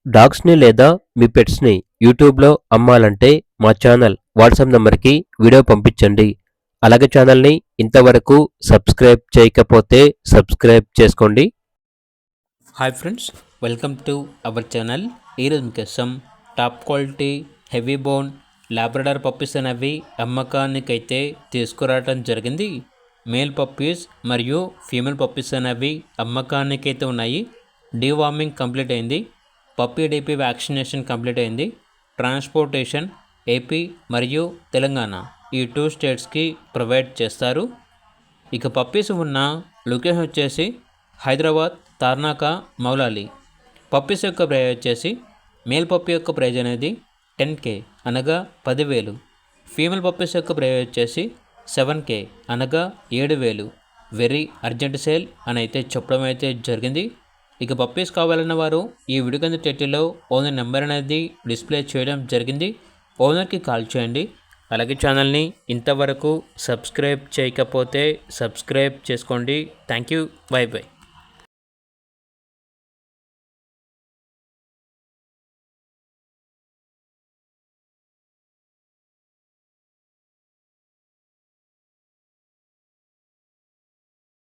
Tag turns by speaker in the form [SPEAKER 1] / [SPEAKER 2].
[SPEAKER 1] డాగ్స్‌ని లేదా మీ పెట్స్‌ని యూట్యూబ్‌లో అమ్మాలంటే మా ఛానల్ వాట్సాప్ నంబర్‌కి వీడియో పంపించండి. అలాగే ఛానల్‌ని ఇంతవరకు సబ్స్క్రైబ్ చేయకపోతే సబ్స్క్రైబ్ చేసుకోండి.
[SPEAKER 2] Hi friends, welcome to our channel. ఈరోజు మీకోసం top quality heavy bone Labrador puppies అనేవి అమ్మకానికైతే తీసుకురావడం జరిగింది. మేల్ పప్పీస్ మరియు ఫీమేల్ పప్పీస్ అనేవి అమ్మకానికైతే ఉన్నాయి. డీవార్మింగ్ కంప్లీట్ అయింది. పప్పీ డీపీ వ్యాక్సినేషన్ కంప్లీట్ అయింది. ట్రాన్స్పోర్టేషన్ ఏపీ మరియు తెలంగాణ ఈ 2 స్టేట్స్కి ప్రొవైడ్ చేస్తారు. ఇక పప్పీస్ ఉన్న లొకేషన్ వచ్చేసి హైదరాబాద్, తార్నాక, మౌలాలి. పప్పీస్ యొక్క ప్రైజ్ వచ్చేసి మేల్ పప్పీ యొక్క ప్రైజ్ అనేది 10K అనగా 10,000. ఫీమేల్ పప్పీస్ యొక్క ప్రైజ్ వచ్చేసి 7K అనగా 7,000. వెరీ అర్జెంట్ సేల్ అని అయితే చెప్పడం అయితే జరిగింది. ఇక పప్పీస్ కావాలన్న వారు ఈ వీడియో కింద టైటిల్లో ఓనర్ నెంబర్ అనేది డిస్ప్లే చేయడం జరిగింది. ఓనర్కి కాల్ చేయండి. అలాగే ఛానల్ని ఇంతవరకు సబ్స్క్రైబ్ చేయకపోతే సబ్స్క్రైబ్ చేసుకోండి. Thank you. By by.